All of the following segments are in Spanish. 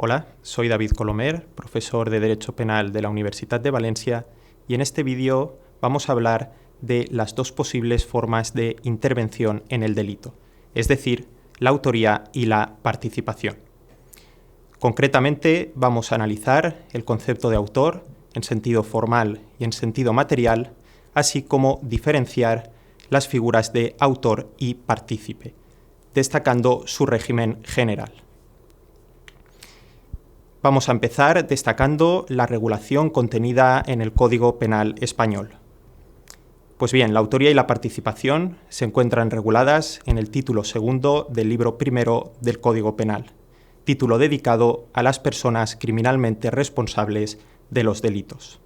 Hola, soy David Colomer, profesor de Derecho Penal de la Universitat de Valencia, y en este vídeo vamos a hablar de las dos posibles formas de intervención en el delito, es decir, la autoría y la participación. Concretamente, vamos a analizar el concepto de autor en sentido formal y en sentido material, así como diferenciar las figuras de autor y partícipe, destacando su régimen general. Vamos a empezar destacando la regulación contenida en el Código Penal español. Pues bien, la autoría y la participación se encuentran reguladas en el título segundo del libro primero del Código Penal, título dedicado a las personas criminalmente responsables de los delitos.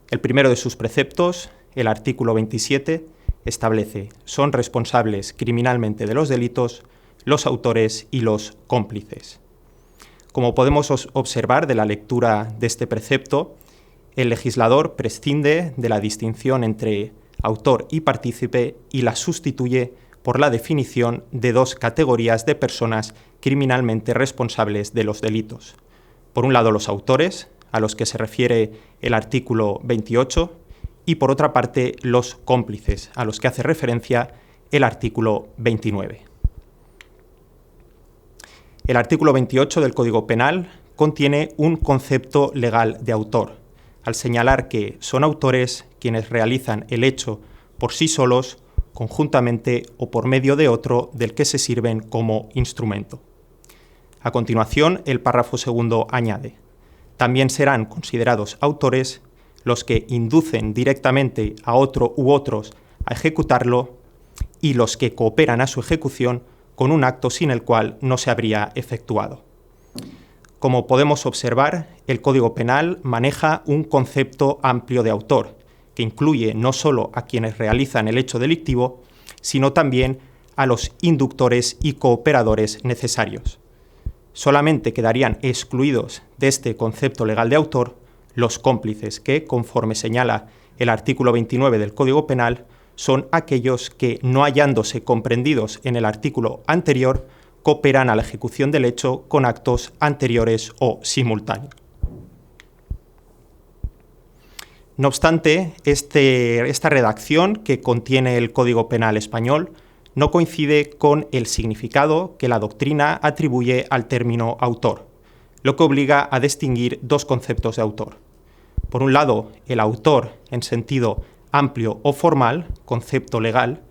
El primero de sus preceptos, el artículo 27, establece: son responsables criminalmente de los delitos los autores y los cómplices. Como podemos observar de la lectura de este precepto, el legislador prescinde de la distinción entre autor y partícipe y la sustituye por la definición de dos categorías de personas criminalmente responsables de los delitos. Por un lado, los autores, a los que se refiere el artículo 28, y por otra parte, los cómplices, a los que hace referencia el artículo 29. El artículo 28 del Código Penal contiene un concepto legal de autor, al señalar que son autores quienes realizan el hecho por sí solos, conjuntamente o por medio de otro del que se sirven como instrumento. A continuación, el párrafo segundo añade: también serán considerados autores los que inducen directamente a otro u otros a ejecutarlo y los que cooperan a su ejecución con un acto sin el cual no se habría efectuado. Como podemos observar, el Código Penal maneja un concepto amplio de autor, que incluye no solo a quienes realizan el hecho delictivo, sino también a los inductores y cooperadores necesarios. Solamente quedarían excluidos de este concepto legal de autor los cómplices, que, conforme señala el artículo 29 del Código Penal, son aquellos que, no hallándose comprendidos en el artículo anterior, cooperan a la ejecución del hecho con actos anteriores o simultáneos. No obstante, esta redacción que contiene el Código Penal español no coincide con el significado que la doctrina atribuye al término autor, lo que obliga a distinguir dos conceptos de autor. Por un lado, el autor en sentido amplio o formal, concepto legal,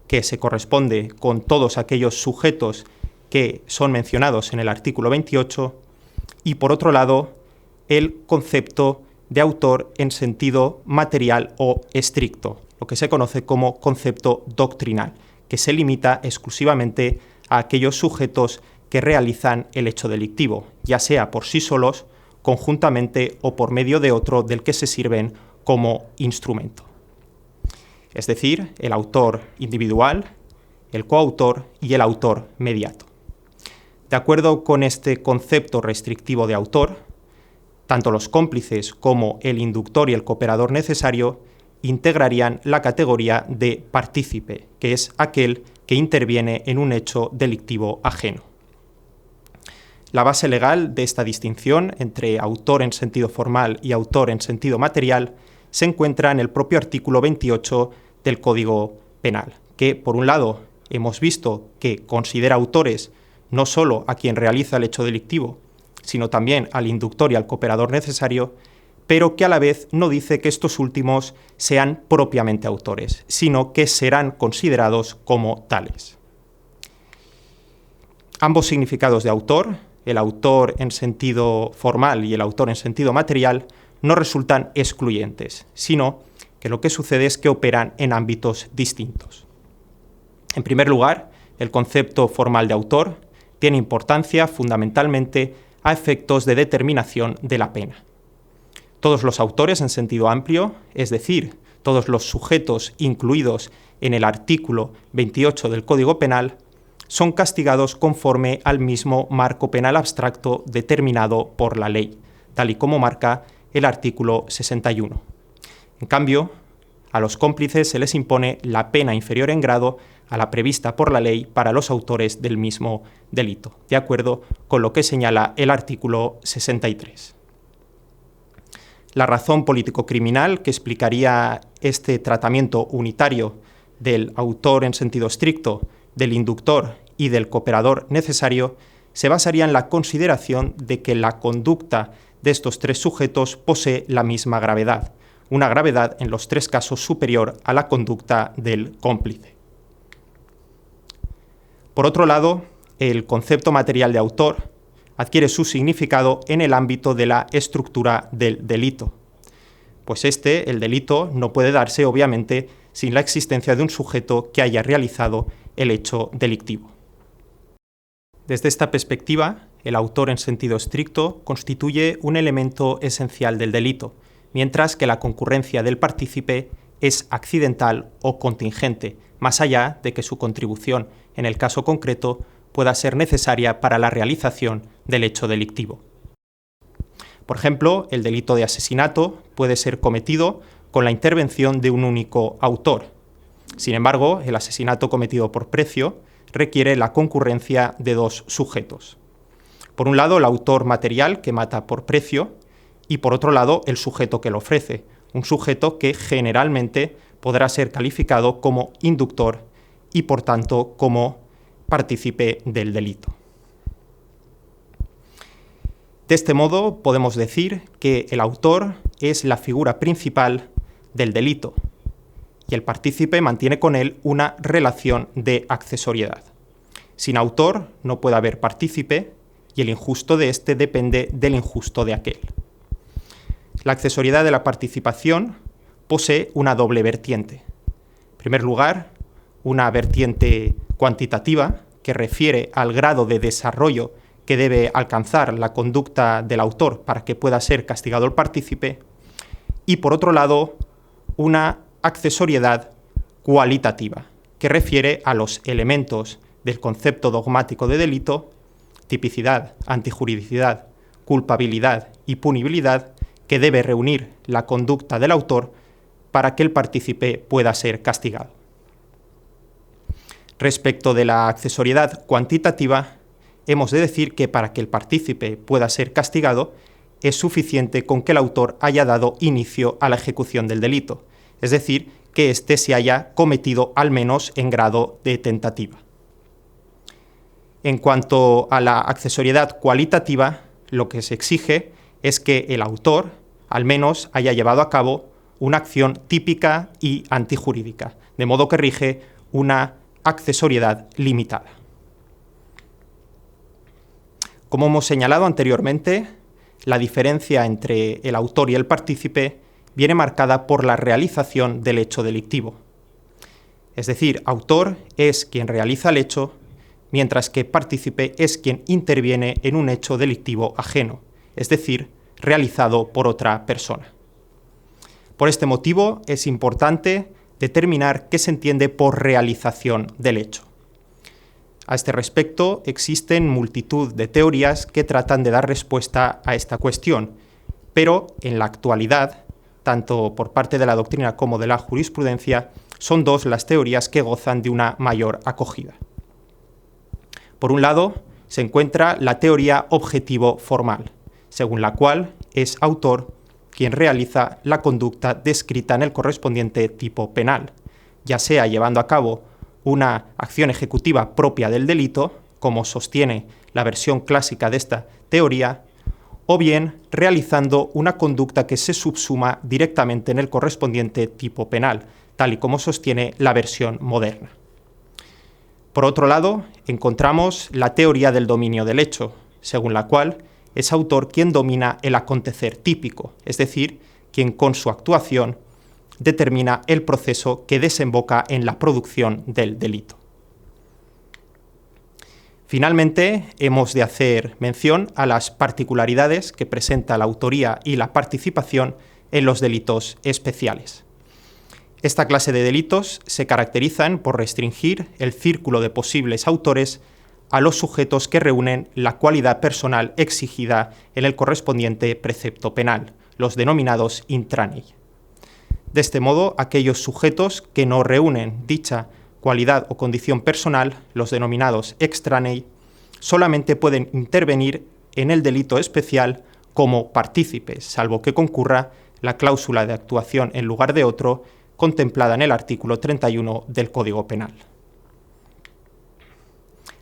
que se corresponde con todos aquellos sujetos que son mencionados en el artículo 28, y por otro lado, el concepto de autor en sentido material o estricto, lo que se conoce como concepto doctrinal, que se limita exclusivamente a aquellos sujetos que realizan el hecho delictivo, ya sea por sí solos, conjuntamente o por medio de otro del que se sirven como instrumento. Es decir, el autor individual, el coautor y el autor mediato. De acuerdo con este concepto restrictivo de autor, tanto los cómplices como el inductor y el cooperador necesario integrarían la categoría de partícipe, que es aquel que interviene en un hecho delictivo ajeno. La base legal de esta distinción entre autor en sentido formal y autor en sentido material se encuentra en el propio artículo 28 del Código Penal, que, por un lado, hemos visto que considera autores no solo a quien realiza el hecho delictivo, sino también al inductor y al cooperador necesario, pero que a la vez no dice que estos últimos sean propiamente autores, sino que serán considerados como tales. Ambos significados de autor, el autor en sentido formal y el autor en sentido material, no resultan excluyentes, sino que lo que sucede es que operan en ámbitos distintos. En primer lugar, el concepto formal de autor tiene importancia fundamentalmente a efectos de determinación de la pena. Todos los autores en sentido amplio, es decir, todos los sujetos incluidos en el artículo 28 del Código Penal, son castigados conforme al mismo marco penal abstracto determinado por la ley, tal y como marca el artículo 61. En cambio, a los cómplices se les impone la pena inferior en grado a la prevista por la ley para los autores del mismo delito, de acuerdo con lo que señala el artículo 63. La razón político-criminal que explicaría este tratamiento unitario del autor en sentido estricto, del inductor y del cooperador necesario se basaría en la consideración de que la conducta de estos tres sujetos posee la misma gravedad, una gravedad en los tres casos superior a la conducta del cómplice. Por otro lado, el concepto material de autor adquiere su significado en el ámbito de la estructura del delito, pues el delito, no puede darse, obviamente, sin la existencia de un sujeto que haya realizado el hecho delictivo. Desde esta perspectiva, el autor en sentido estricto constituye un elemento esencial del delito, mientras que la concurrencia del partícipe es accidental o contingente, más allá de que su contribución, en el caso concreto, pueda ser necesaria para la realización del hecho delictivo. Por ejemplo, el delito de asesinato puede ser cometido con la intervención de un único autor. Sin embargo, el asesinato cometido por precio requiere la concurrencia de dos sujetos. Por un lado, el autor material que mata por precio y por otro lado, el sujeto que lo ofrece, un sujeto que generalmente podrá ser calificado como inductor y por tanto como partícipe del delito. De este modo, podemos decir que el autor es la figura principal del delito y el partícipe mantiene con él una relación de accesoriedad. Sin autor no puede haber partícipe y el injusto de éste depende del injusto de aquel. La accesoriedad de la participación posee una doble vertiente. En primer lugar, una vertiente cuantitativa que refiere al grado de desarrollo que debe alcanzar la conducta del autor para que pueda ser castigado el partícipe, y por otro lado, una accesoriedad cualitativa que refiere a los elementos del concepto dogmático de delito, tipicidad, antijuridicidad, culpabilidad y punibilidad, que debe reunir la conducta del autor para que el partícipe pueda ser castigado. Respecto de la accesoriedad cuantitativa, hemos de decir que para que el partícipe pueda ser castigado, es suficiente con que el autor haya dado inicio a la ejecución del delito, es decir, que éste se haya cometido al menos en grado de tentativa. En cuanto a la accesoriedad cualitativa, lo que se exige es que el autor al menos haya llevado a cabo una acción típica y antijurídica, de modo que rige una accesoriedad limitada. Como hemos señalado anteriormente, la diferencia entre el autor y el partícipe viene marcada por la realización del hecho delictivo. Es decir, autor es quien realiza el hecho, mientras que partícipe es quien interviene en un hecho delictivo ajeno, es decir, realizado por otra persona. Por este motivo es importante determinar qué se entiende por realización del hecho. A este respecto, existen multitud de teorías que tratan de dar respuesta a esta cuestión, pero en la actualidad, tanto por parte de la doctrina como de la jurisprudencia, son dos las teorías que gozan de una mayor acogida. Por un lado, se encuentra la teoría objetivo-formal, según la cual es autor quien realiza la conducta descrita en el correspondiente tipo penal, ya sea llevando a cabo una acción ejecutiva propia del delito, como sostiene la versión clásica de esta teoría, o bien realizando una conducta que se subsuma directamente en el correspondiente tipo penal, tal y como sostiene la versión moderna. Por otro lado, encontramos la teoría del dominio del hecho, según la cual es autor quien domina el acontecer típico, es decir, quien con su actuación determina el proceso que desemboca en la producción del delito. Finalmente, hemos de hacer mención a las particularidades que presenta la autoría y la participación en los delitos especiales. Esta clase de delitos se caracterizan por restringir el círculo de posibles autores a los sujetos que reúnen la cualidad personal exigida en el correspondiente precepto penal, los denominados intranei. De este modo, aquellos sujetos que no reúnen dicha cualidad o condición personal, los denominados extranei, solamente pueden intervenir en el delito especial como partícipes, salvo que concurra la cláusula de actuación en lugar de otro contemplada en el artículo 31 del Código Penal.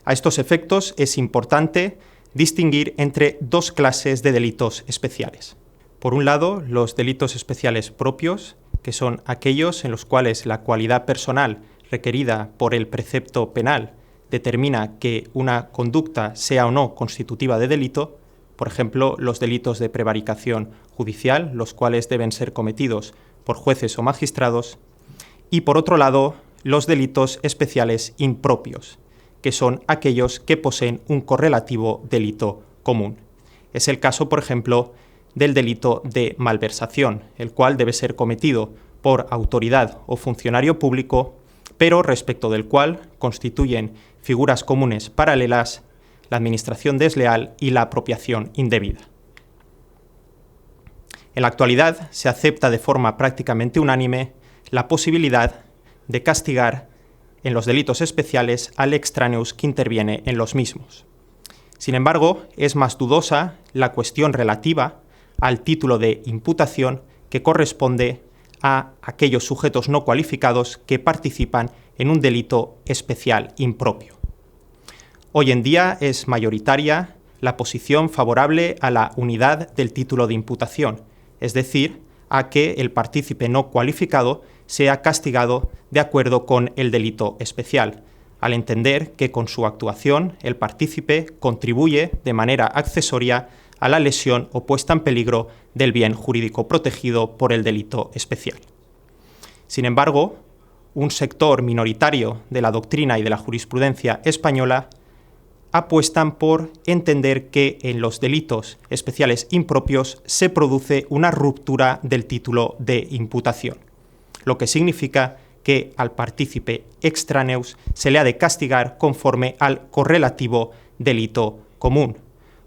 A estos efectos es importante distinguir entre dos clases de delitos especiales. Por un lado, los delitos especiales propios, que son aquellos en los cuales la cualidad personal requerida por el precepto penal determina que una conducta sea o no constitutiva de delito, por ejemplo, los delitos de prevaricación judicial, los cuales deben ser cometidos por jueces o magistrados, y por otro lado, los delitos especiales impropios, que son aquellos que poseen un correlativo delito común. Es el caso, por ejemplo, del delito de malversación, el cual debe ser cometido por autoridad o funcionario público, pero respecto del cual constituyen figuras comunes paralelas la administración desleal y la apropiación indebida. En la actualidad se acepta de forma prácticamente unánime la posibilidad de castigar en los delitos especiales al extraneus que interviene en los mismos. Sin embargo, es más dudosa la cuestión relativa al título de imputación que corresponde a aquellos sujetos no cualificados que participan en un delito especial impropio. Hoy en día es mayoritaria la posición favorable a la unidad del título de imputación, es decir, a que el partícipe no cualificado sea castigado de acuerdo con el delito especial, al entender que con su actuación el partícipe contribuye de manera accesoria a la lesión o puesta en peligro del bien jurídico protegido por el delito especial. Sin embargo, un sector minoritario de la doctrina y de la jurisprudencia española apuestan por entender que en los delitos especiales impropios se produce una ruptura del título de imputación, lo que significa que al partícipe extraneus se le ha de castigar conforme al correlativo delito común,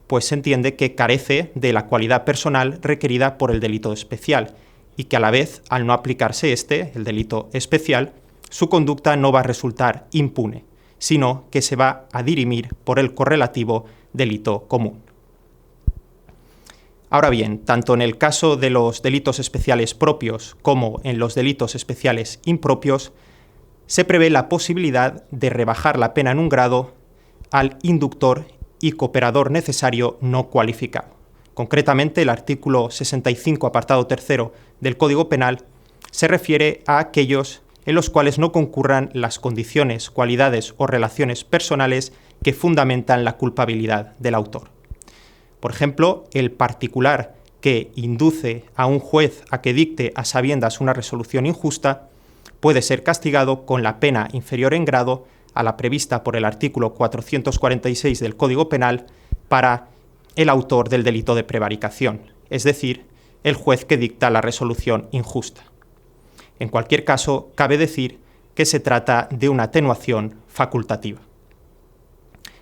pues se entiende que carece de la cualidad personal requerida por el delito especial y que a la vez, al no aplicarse el delito especial, su conducta no va a resultar impune, sino que se va a dirimir por el correlativo delito común. Ahora bien, tanto en el caso de los delitos especiales propios como en los delitos especiales impropios, se prevé la posibilidad de rebajar la pena en un grado al inductor y cooperador necesario no cualificado. Concretamente, el artículo 65, apartado 3 del Código Penal, se refiere a aquellos en los cuales no concurran las condiciones, cualidades o relaciones personales que fundamentan la culpabilidad del autor. Por ejemplo, el particular que induce a un juez a que dicte a sabiendas una resolución injusta puede ser castigado con la pena inferior en grado a la prevista por el artículo 446 del Código Penal para el autor del delito de prevaricación, es decir, el juez que dicta la resolución injusta. En cualquier caso, cabe decir que se trata de una atenuación facultativa.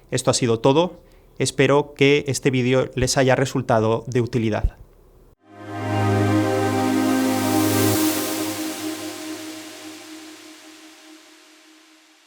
Esto ha sido todo. Espero que este vídeo les haya resultado de utilidad.